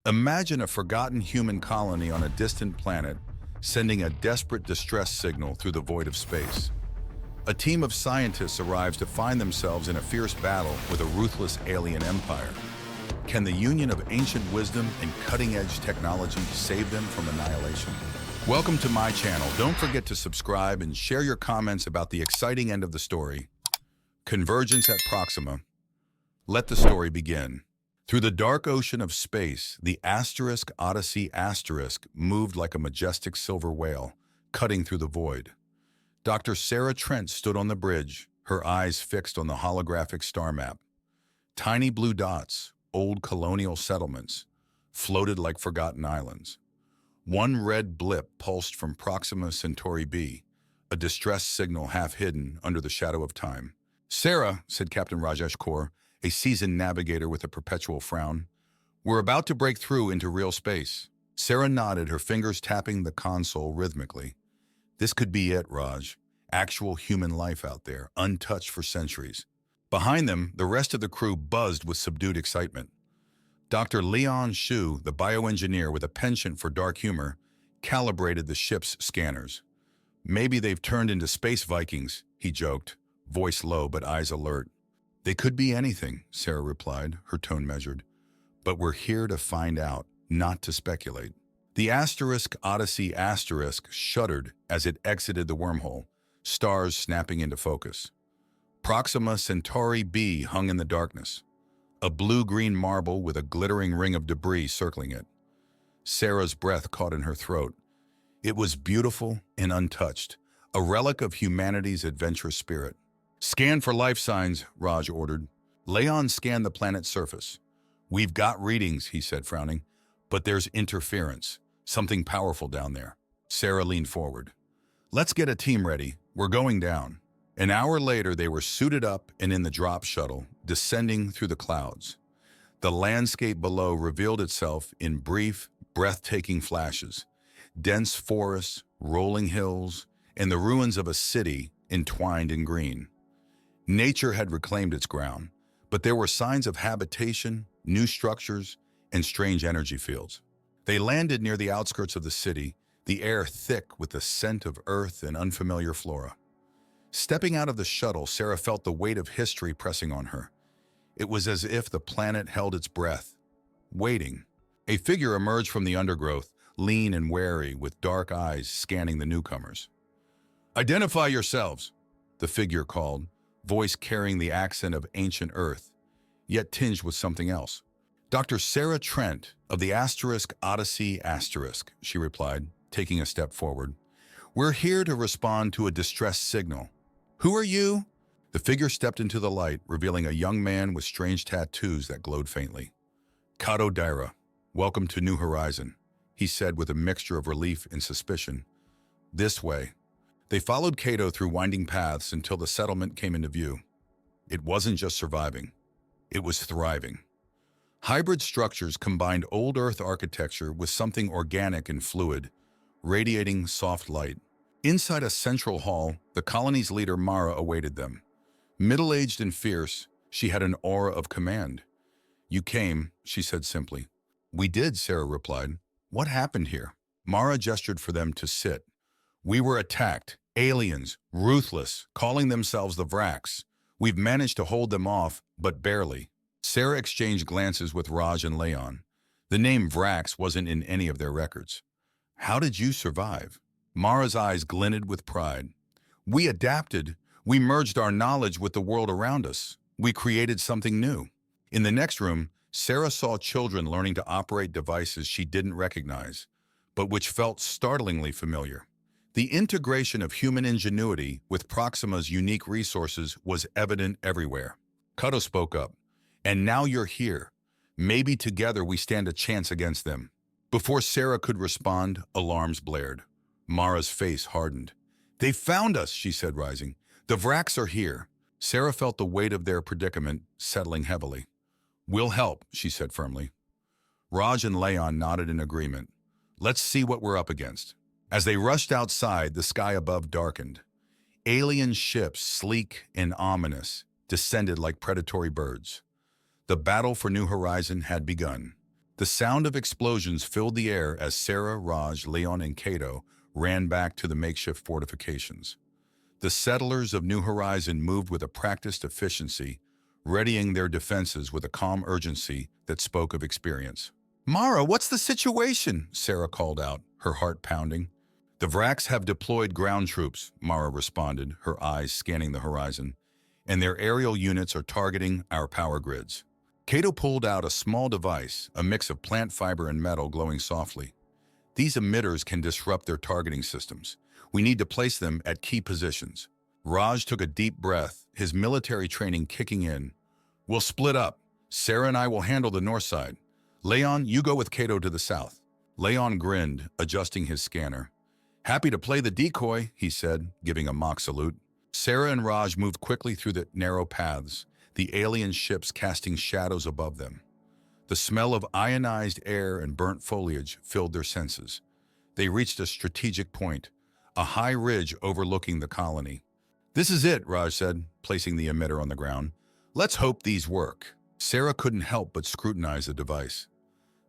Imagine a forgotten human colony on a distant planet sending a desperate distress signal through the void of space. A team of scientists arrives to find themselves in a fierce battle with a ruthless alien empire. Can the union of ancient wisdom and cutting-edge technology save them from annihilation? Welcome to my channel. Don't forget to subscribe and share your comments about the exciting end of the story. Convergence at Proxima. Let the story begin. Through the dark ocean of space, the Odyssey moved like a majestic silver whale, cutting through the void. Dr. Sarah Trent stood on the bridge, her eyes fixed on the holographic star map. Tiny blue dots, old colonial settlements, floated like forgotten islands. One red blip pulsed from Proxima Centauri b, a distress signal half hidden under the shadow of time. "Sarah," said Captain Rajesh Kaur, a seasoned navigator with a perpetual frown, "we're about to break through into real space." Sarah nodded, her fingers tapping the console rhythmically. This could be it, Raj. Actual human life out there, untouched for centuries. Behind them, the rest of the crew buzzed with subdued excitement. Dr. Leon Shu, the bioengineer with a penchant for dark humor, calibrated the ship's scanners. "Maybe they've turned into space Vikings," he joked, voice low but eyes alert. "They could be anything," Sarah replied, her tone measured. "But we're here to find out, not to speculate." The Odyssey shuddered as it exited the wormhole, stars snapping into focus. Proxima Centauri b hung in the darkness, a blue-green marble with a glittering ring of debris circling it. Sarah's breath caught in her throat. It was beautiful and untouched, a relic of humanity's adventurous spirit. "Scan for life signs," Raj ordered. Leon scanned the planet's surface. "We've got readings," he said, frowning, "but there's interference, something powerful down there." Sarah leaned forward. "Let's get a team ready. We're going down." An hour later, they were suited up and in the drop shuttle, descending through the clouds. The landscape below revealed itself in brief, breathtaking flashes. Dense forests, rolling hills, and the ruins of a city entwined in green. Nature had reclaimed its ground, but there were signs of habitation, new structures, and strange energy fields. They landed near the outskirts of the city, the air thick with the scent of earth and unfamiliar flora. Stepping out of the shuttle, Sarah felt the weight of history pressing on her. It was as if the planet held its breath, waiting. A figure emerged from the undergrowth, lean and wary, with dark eyes scanning the newcomers. "Identify yourselves," the figure called, voice carrying the accent of ancient Earth, yet tinged with something else. "Dr. Sarah Trent of the Odyssey, she replied, taking a step forward. "We're here to respond to a distress signal." "Who are you?" The figure stepped into the light, revealing a young man with strange tattoos that glowed faintly. "Kato Daira, welcome to New Horizon," he said with a mixture of relief and suspicion. "This way." They followed Kato through winding paths until the settlement came into view. It wasn't just surviving, it was thriving. Hybrid structures combined old Earth architecture with something organic and fluid, radiating soft light. Inside a central hall, the colony's leader Mara awaited them. Middle-aged and fierce, she had an aura of command. "You came," she said simply. "We did," Sarah replied. "What happened here?" Mara gestured for them to sit. "We were attacked. Aliens, ruthless, calling themselves the Vraks. We've managed to hold them off, but barely." Sarah exchanged glances with Raj and Leon. The name Vraks wasn't in any of their records. "How did you survive?" Mara's eyes glinted with pride. "We adapted. We merged our knowledge with the world around us. We created something new." In the next room, Sarah saw children learning to operate devices she didn't recognize, but which felt startlingly familiar. The integration of human ingenuity with Proxima's unique resources was evident everywhere. Kato spoke up. "And now you're here. Maybe together we stand a chance against them." Before Sarah could respond, alarms blared. Mara's face hardened. "They found us," she said, rising. "The Vraks are here." Sarah felt the weight of their predicament settling heavily. "We'll help," she said firmly. Raj and Leon nodded in agreement. "Let's see what we're up against." As they rushed outside, the sky above darkened. Alien ships, sleek and ominous, descended like predatory birds. The battle for New Horizon had begun. The sound of explosions filled the air as Sarah, Raj, Leon, and Cato ran back to the makeshift fortifications. The settlers of New Horizon moved with a practiced efficiency, readying their defenses with a calm urgency that spoke of experience. "Mara, what's the situation?" Sarah called out, her heart pounding. "The Vraks have deployed ground troops," Mara responded, her eyes scanning the horizon, "and their aerial units are targeting our power grids." Cato pulled out a small device, a mix of plant fiber and metal glowing softly. "These emitters can disrupt their targeting systems. We need to place them at key positions." Raj took a deep breath, his military training kicking in. "We'll split up. Sarah and I will handle the north side. Leon, you go with Cato to the south." Leon grinned, adjusting his scanner. "Happy to play the decoy," he said, giving a mock salute. Sarah and Raj moved quickly through the narrow paths, the alien ships casting shadows above them. The smell of ionized air and burnt foliage filled their senses. They reached a strategic point, a high ridge overlooking the colony. "This is it," Raj said, placing the emitter on the ground. "Let's hope these work." Sarah couldn't help but scrutinize the device.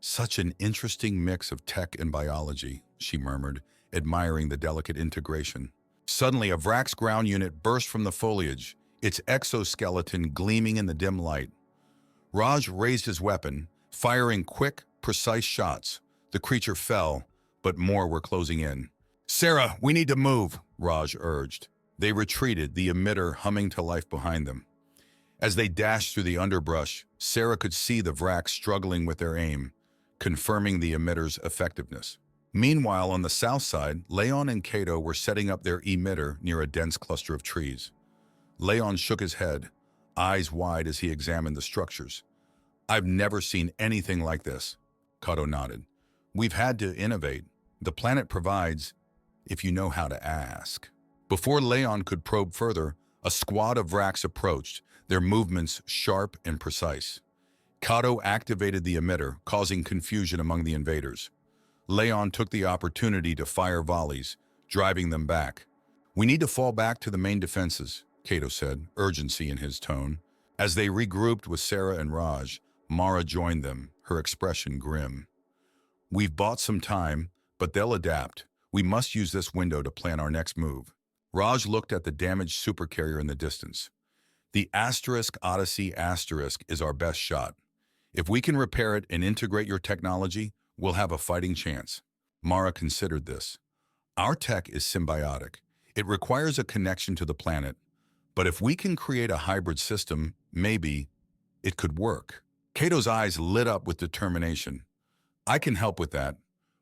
"Such an interesting mix of tech and biology," she murmured, admiring the delicate integration. Suddenly, a Vrax ground unit burst from the foliage, its exoskeleton gleaming in the dim light. Raj raised his weapon, firing quick, precise shots. The creature fell, but more were closing in. "Sarah, we need to move," Raj urged. They retreated, the emitter humming to life behind them. As they dashed through the underbrush, Sarah could see the Vrax struggling with their aim, confirming the emitter's effectiveness. Meanwhile, on the south side, Leon and Cato were setting up their emitter near a dense cluster of trees. Leon shook his head, eyes wide as he examined the structures. "I've never seen anything like this," Cato nodded. "We've had to innovate. The planet provides, if you know how to ask." Before Leon could probe further, a squad of Vrax approached, their movements sharp and precise. Cato activated the emitter, causing confusion among the invaders. Leon took the opportunity to fire volleys, driving them back. "We need to fall back to the main defenses," Cato said, urgency in his tone. As they regrouped with Sarah and Raj, Mara joined them, her expression grim. "We've bought some time, but they'll adapt. We must use this window to plan our next move." Raj looked at the damaged supercarrier in the distance. "The Odyssey is our best shot. If we can repair it and integrate your technology, we'll have a fighting chance." Mara considered this. "Our tech is symbiotic. It requires a connection to the planet. But if we can create a hybrid system, maybe it could work." Cato's eyes lit up with determination. "I can help with that.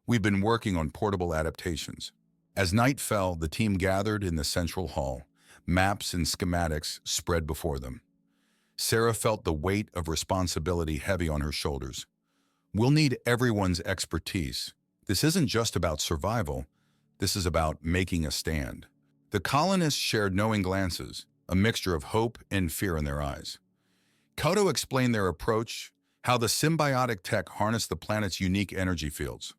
We've been working on portable adaptations." As night fell, the team gathered in the central hall, maps and schematics spread before them. Sarah felt the weight of responsibility heavy on her shoulders. "We'll need everyone's expertise. This isn't just about survival. This is about making a stand." The colonists shared knowing glances, a mixture of hope and fear in their eyes. Cato explained their approach, how the symbiotic tech harnessed the planet's unique energy fields.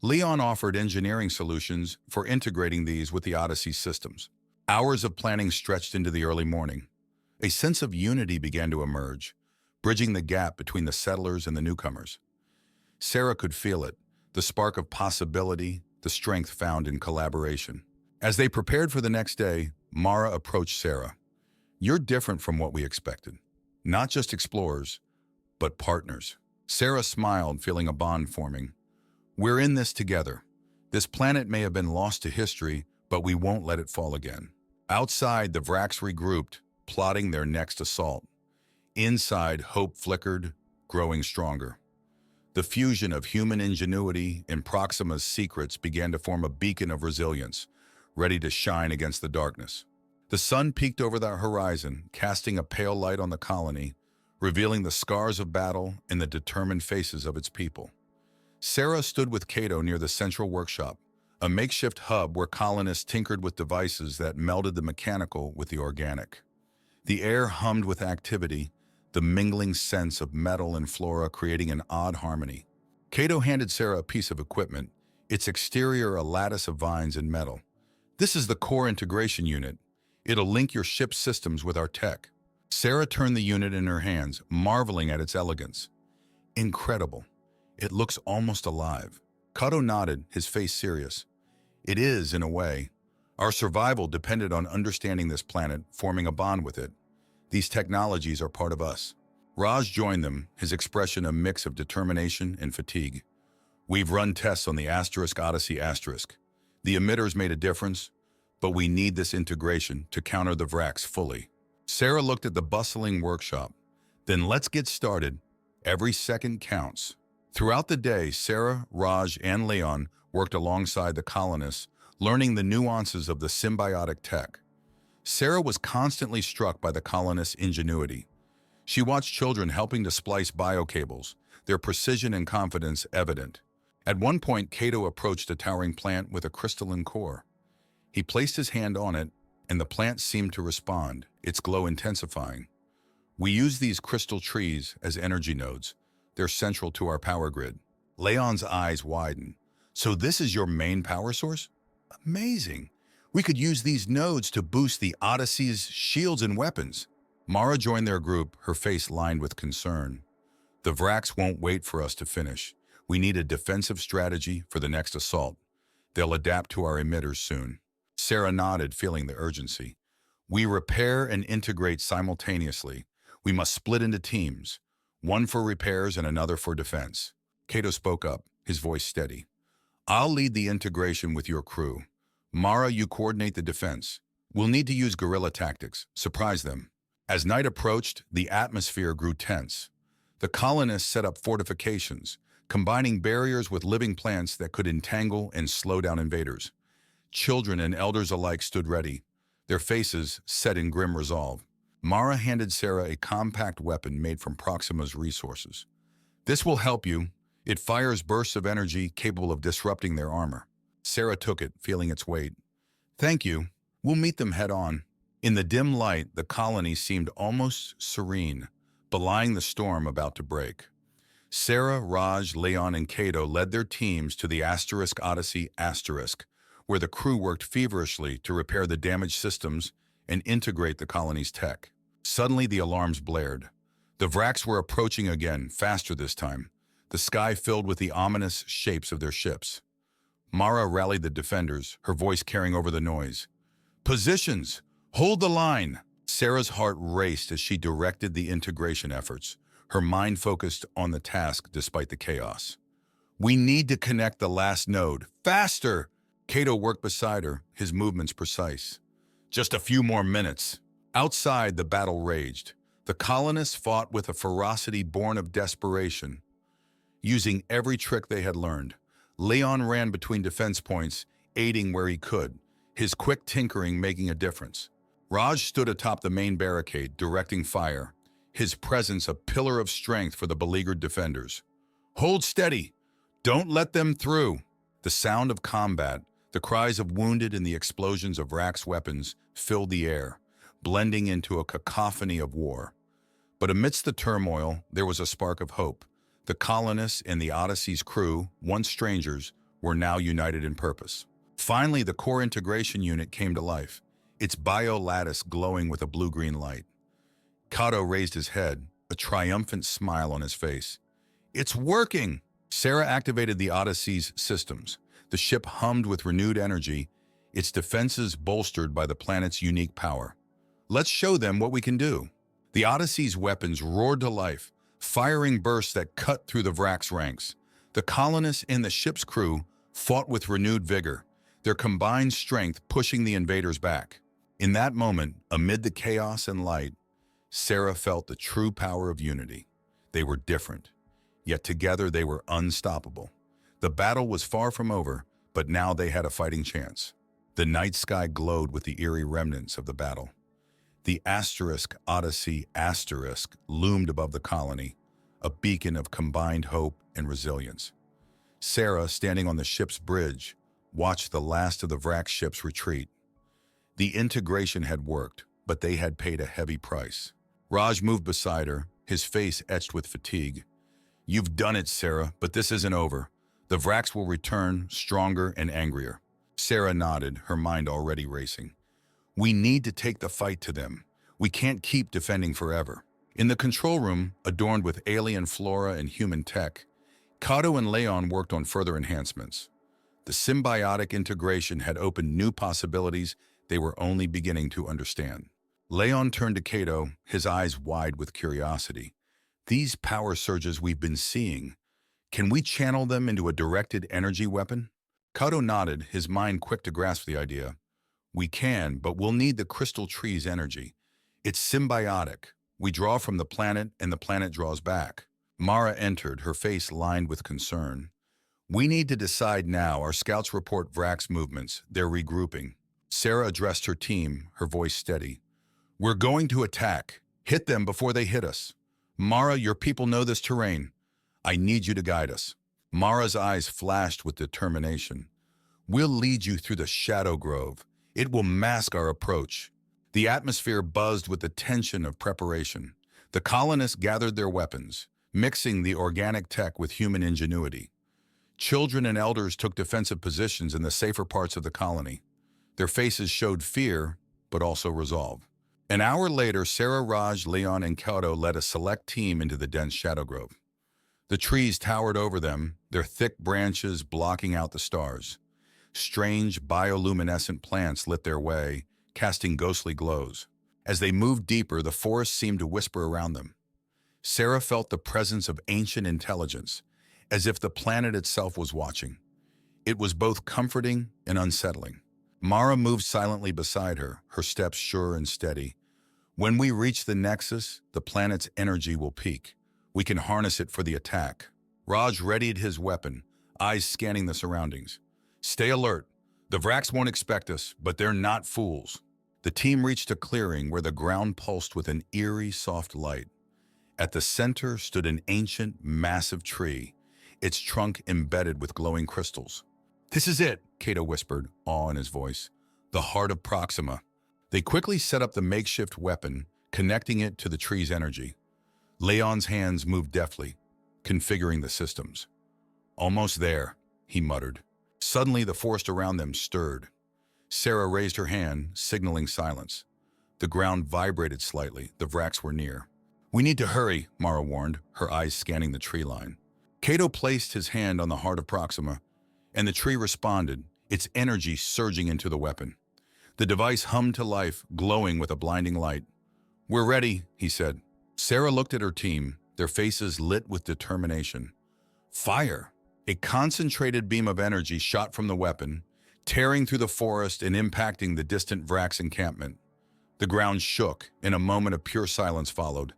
Leon offered engineering solutions for integrating these with the Odyssey systems. Hours of planning stretched into the early morning. A sense of unity began to emerge, bridging the gap between the settlers and the newcomers. Sarah could feel it, the spark of possibility, the strength found in collaboration. As they prepared for the next day, Mara approached Sarah. "You're different from what we expected. Not just explorers, but partners." Sarah smiled, feeling a bond forming. "We're in this together. This planet may have been lost to history, but we won't let it fall again." Outside, the Vrax regrouped, plotting their next assault. Inside, hope flickered, growing stronger. The fusion of human ingenuity and Proxima's secrets began to form a beacon of resilience, ready to shine against the darkness. The sun peeked over the horizon, casting a pale light on the colony, revealing the scars of battle and the determined faces of its people. Sarah stood with Cato near the central workshop, a makeshift hub where colonists tinkered with devices that melded the mechanical with the organic. The air hummed with activity, the mingling sense of metal and flora creating an odd harmony. Cato handed Sarah a piece of equipment, its exterior a lattice of vines and metal. "This is the core integration unit. It'll link your ship's systems with our tech." Sarah turned the unit in her hands, marveling at its elegance. Incredible. It looks almost alive. Kato nodded, his face serious. It is, in a way. Our survival depended on understanding this planet, forming a bond with it. These technologies are part of us. Raj joined them, his expression a mix of determination and fatigue. We've run tests on the Odyssey asterisk. The emitters made a difference, but we need this integration to counter the Vrax fully. Sarah looked at the bustling workshop. Then let's get started. Every second counts. Throughout the day, Sarah, Raj, and Leon worked alongside the colonists, learning the nuances of the symbiotic tech. Sarah was constantly struck by the colonists' ingenuity. She watched children helping to splice biocables, their precision and confidence evident. At one point, Cato approached a towering plant with a crystalline core. He placed his hand on it, and the plant seemed to respond, its glow intensifying. We use these crystal trees as energy nodes. They're central to our power grid. Leon's eyes widened. So this is your main power source? Amazing. We could use these nodes to boost the Odyssey's shields and weapons. Mara joined their group, her face lined with concern. The Vrax won't wait for us to finish. We need a defensive strategy for the next assault. They'll adapt to our emitters soon. Sarah nodded, feeling the urgency. We repair and integrate simultaneously. We must split into teams, one for repairs and another for defense. Cato spoke up, his voice steady. I'll lead the integration with your crew. Mara, you coordinate the defense. We'll need to use guerrilla tactics, surprise them. As night approached, the atmosphere grew tense. The colonists set up fortifications, combining barriers with living plants that could entangle and slow down invaders. Children and elders alike stood ready, their faces set in grim resolve. Mara handed Sarah a compact weapon made from Proxima's resources. This will help you. It fires bursts of energy capable of disrupting their armor. Sarah took it, feeling its weight. Thank you. We'll meet them head on. In the dim light, the colony seemed almost serene, belying the storm about to break. Sarah, Raj, Leon, and Cato led their teams to the Odyssey asterisk, where the crew worked feverishly to repair the damaged systems and integrate the colony's tech. Suddenly, the alarms blared. The Vrax were approaching again, faster this time, the sky filled with the ominous shapes of their ships. Mara rallied the defenders, her voice carrying over the noise. Positions! Hold the line! Sarah's heart raced as she directed the integration efforts, her mind focused on the task despite the chaos. We need to connect the last node. Faster! Cato worked beside her, his movements precise. Just a few more minutes. Outside, the battle raged. The colonists fought with a ferocity born of desperation. Using every trick they had learned, Leon ran between defense points, aiding where he could, his quick tinkering making a difference. Raj stood atop the main barricade, directing fire, his presence a pillar of strength for the beleaguered defenders. Hold steady! Don't let them through! The sound of combat, the cries of wounded and the explosions of Vrax weapons filled the air, blending into a cacophony of war. But amidst the turmoil, there was a spark of hope. The colonists and the Odyssey's crew, once strangers, were now united in purpose. Finally, the core integration unit came to life, its bio-lattice glowing with a blue-green light. Kato raised his head, a triumphant smile on his face. It's working! Sarah activated the Odyssey's systems. The ship hummed with renewed energy, its defenses bolstered by the planet's unique power. Let's show them what we can do. The Odyssey's weapons roared to life, firing bursts that cut through the Vrax ranks. The colonists and the ship's crew fought with renewed vigor, their combined strength pushing the invaders back. In that moment, amid the chaos and light, Sarah felt the true power of unity. They were different, yet together they were unstoppable. The battle was far from over, but now they had a fighting chance. The night sky glowed with the eerie remnants of the battle. The Odyssey asterisk loomed above the colony, a beacon of combined hope and resilience. Sarah, standing on the ship's bridge, watched the last of the Vrax ships retreat. The integration had worked, but they had paid a heavy price. Raj moved beside her, his face etched with fatigue. You've done it, Sarah, but this isn't over. The Vrax will return, stronger and angrier. Sarah nodded, her mind already racing. We need to take the fight to them. We can't keep defending forever. In the control room, adorned with alien flora and human tech, Kato and Leon worked on further enhancements. The symbiotic integration had opened new possibilities they were only beginning to understand. Leon turned to Kato, his eyes wide with curiosity. These power surges we've been seeing, can we channel them into a directed energy weapon? Kato nodded, his mind quick to grasp the idea. We can, but we'll need the crystal tree's energy. It's symbiotic. We draw from the planet and the planet draws back. Mara entered, her face lined with concern. We need to decide now. Our scouts report Vrak's movements. They're regrouping. Sarah addressed her team, her voice steady. We're going to attack. Hit them before they hit us. Mara, your people know this terrain. I need you to guide us. Mara's eyes flashed with determination. We'll lead you through the shadow grove. It will mask our approach. The atmosphere buzzed with the tension of preparation. The colonists gathered their weapons, mixing the organic tech with human ingenuity. Children and elders took defensive positions in the safer parts of the colony. Their faces showed fear, but also resolve. An hour later, Sarah, Raj, Leon, and Kato led a select team into the dense shadow grove. The trees towered over them, their thick branches blocking out the stars. Strange, bioluminescent plants lit their way, casting ghostly glows. As they moved deeper, the forest seemed to whisper around them. Sarah felt the presence of ancient intelligence, as if the planet itself was watching. It was both comforting and unsettling. Mara moved silently beside her, her steps sure and steady. When we reach the nexus, the planet's energy will peak. We can harness it for the attack. Raj readied his weapon, eyes scanning the surroundings. Stay alert. The Vraks won't expect us, but they're not fools. The team reached a clearing where the ground pulsed with an eerie, soft light. At the center stood an ancient, massive tree, its trunk embedded with glowing crystals. This is it, Kato whispered, awe in his voice. The heart of Proxima. They quickly set up the makeshift weapon, connecting it to the tree's energy. Leon's hands moved deftly, configuring the systems. Almost there, he muttered. Suddenly, the forest around them stirred. Sarah raised her hand, signaling silence. The ground vibrated slightly. The Vraks were near. We need to hurry, Mara warned, her eyes scanning the tree line. Kato placed his hand on the heart of Proxima, and the tree responded, its energy surging into the weapon. The device hummed to life, glowing with a blinding light. We're ready, he said. Sarah looked at her team, their faces lit with determination. Fire! A concentrated beam of energy shot from the weapon, tearing through the forest and impacting the distant Vraks encampment. The ground shook, and a moment of pure silence followed.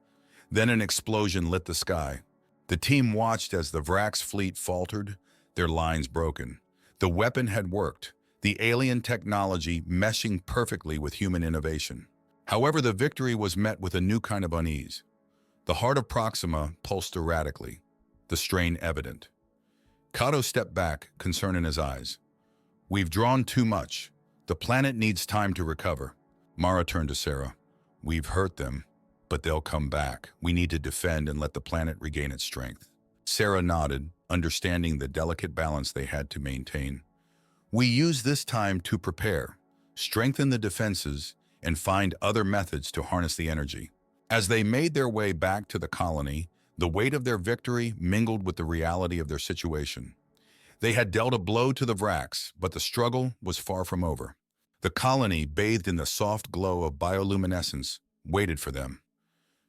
Then an explosion lit the sky. The team watched as the Vraks fleet faltered, their lines broken. The weapon had worked, the alien technology meshing perfectly with human innovation. However, the victory was met with a new kind of unease. The heart of Proxima pulsed erratically, the strain evident. Kato stepped back, concern in his eyes. We've drawn too much. The planet needs time to recover. Mara turned to Sarah. We've hurt them, but they'll come back. We need to defend and let the planet regain its strength. Sarah nodded, understanding the delicate balance they had to maintain. We use this time to prepare, strengthen the defenses, and find other methods to harness the energy. As they made their way back to the colony, the weight of their victory mingled with the reality of their situation. They had dealt a blow to the Vraks, but the struggle was far from over. The colony, bathed in the soft glow of bioluminescence, waited for them.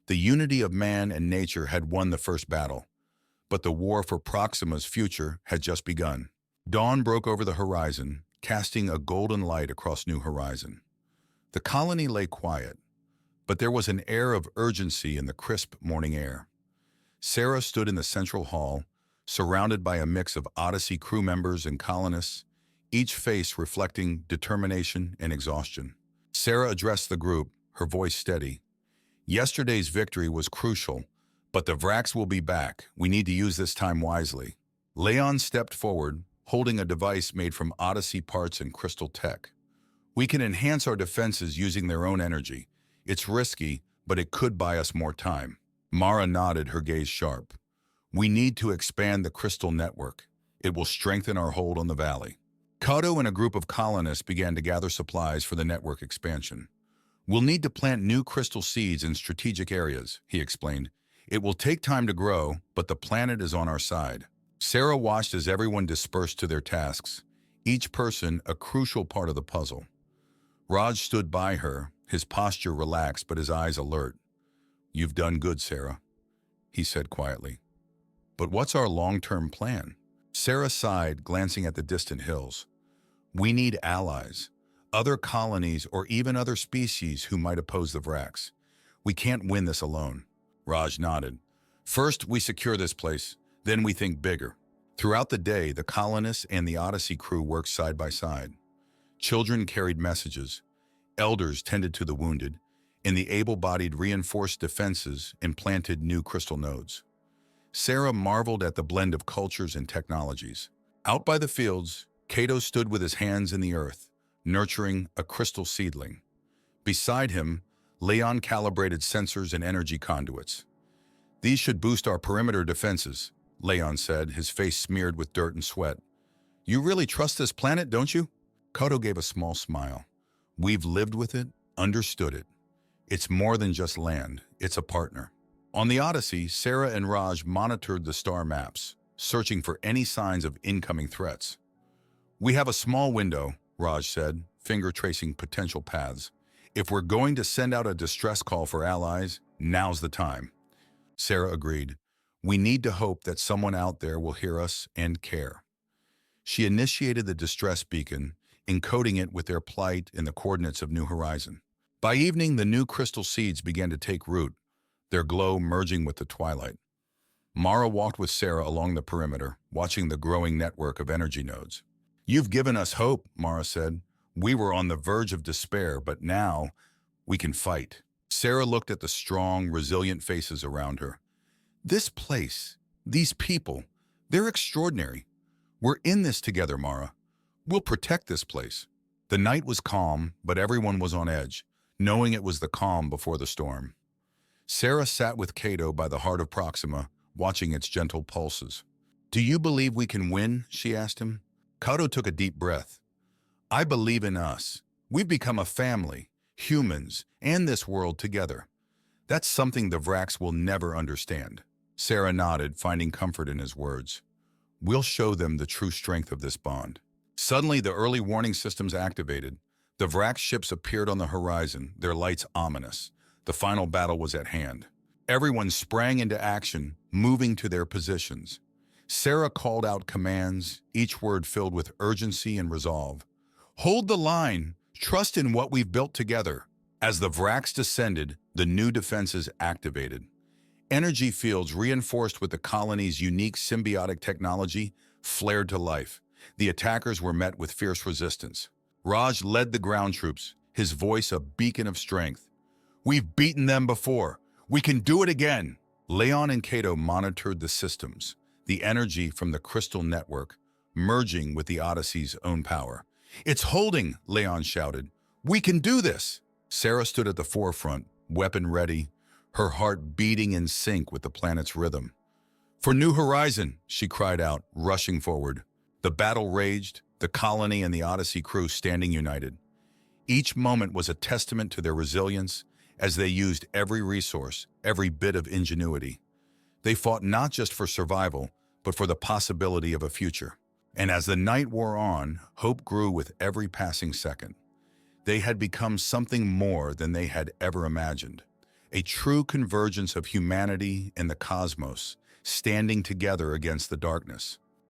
The unity of man and nature had won the first battle, but the war for Proxima's future had just begun. Dawn broke over the horizon, casting a golden light across New Horizon. The colony lay quiet, but there was an air of urgency in the crisp morning air. Sarah stood in the central hall, surrounded by a mix of Odyssey crew members and colonists, each face reflecting determination and exhaustion. Sarah addressed the group, her voice steady. Yesterday's victory was crucial, but the Vraks will be back. We need to use this time wisely. Leon stepped forward, holding a device made from Odyssey parts and crystal tech. We can enhance our defenses using their own energy. It's risky, but it could buy us more time. Mara nodded, her gaze sharp. We need to expand the crystal network. It will strengthen our hold on the valley. Kato and a group of colonists began to gather supplies for the network expansion. We'll need to plant new crystal seeds in strategic areas, he explained. It will take time to grow, but the planet is on our side. Sarah watched as everyone dispersed to their tasks, each person a crucial part of the puzzle. Raj stood by her, his posture relaxed but his eyes alert. "You've done good, Sarah," he said quietly. "But what's our long-term plan?" Sarah sighed, glancing at the distant hills. "We need allies, other colonies or even other species who might oppose the Vrax. We can't win this alone." Raj nodded. "First, we secure this place, then we think bigger." Throughout the day, the colonists and the Odyssey crew worked side by side. Children carried messages, elders tended to the wounded, and the able-bodied reinforced defenses and planted new crystal nodes. Sarah marveled at the blend of cultures and technologies. Out by the fields, Cato stood with his hands in the earth, nurturing a crystal seedling. Beside him, Leon calibrated sensors and energy conduits. "These should boost our perimeter defenses," Leon said, his face smeared with dirt and sweat. "You really trust this planet, don't you?" Cato gave a small smile. "We've lived with it, understood it. It's more than just land, it's a partner." On the Odyssey, Sarah and Raj monitored the star maps, searching for any signs of incoming threats. "We have a small window," Raj said, finger tracing potential paths. "If we're going to send out a distress call for allies, now's the time." Sarah agreed. "We need to hope that someone out there will hear us and care." She initiated the distress beacon, encoding it with their plight and the coordinates of New Horizon. By evening, the new crystal seeds began to take root, their glow merging with the twilight. Mara walked with Sarah along the perimeter, watching the growing network of energy nodes. "You've given us hope," Mara said. "We were on the verge of despair, but now we can fight." Sarah looked at the strong, resilient faces around her. "This place, these people, they're extraordinary. We're in this together, Mara. We'll protect this place." The night was calm, but everyone was on edge, knowing it was the calm before the storm. Sarah sat with Cato by the heart of Proxima, watching its gentle pulses. "Do you believe we can win?" she asked him. Cato took a deep breath. "I believe in us. We've become a family, humans, and this world together. That's something the Vrax will never understand." Sarah nodded, finding comfort in his words. "We'll show them the true strength of this bond." Suddenly, the early warning systems activated. The Vrax ships appeared on the horizon, their lights ominous. The final battle was at hand. Everyone sprang into action, moving to their positions. Sarah called out commands, each word filled with urgency and resolve. "Hold the line! Trust in what we've built together." As the Vrax descended, the new defenses activated. Energy fields reinforced with the colony's unique symbiotic technology flared to life. The attackers were met with fierce resistance. Raj led the ground troops, his voice a beacon of strength. "We've beaten them before. We can do it again." Leon and Cato monitored the systems, the energy from the crystal network, merging with the Odyssey's own power. "It's holding," Leon shouted. "We can do this." Sarah stood at the forefront, weapon ready, her heart beating in sync with the planet's rhythm. "For New Horizon," she cried out, rushing forward. The battle raged, the colony and the Odyssey crew standing united. Each moment was a testament to their resilience as they used every resource, every bit of ingenuity. They fought not just for survival, but for the possibility of a future. And as the night wore on, hope grew with every passing second. They had become something more than they had ever imagined. A true convergence of humanity and the cosmos, standing together against the darkness.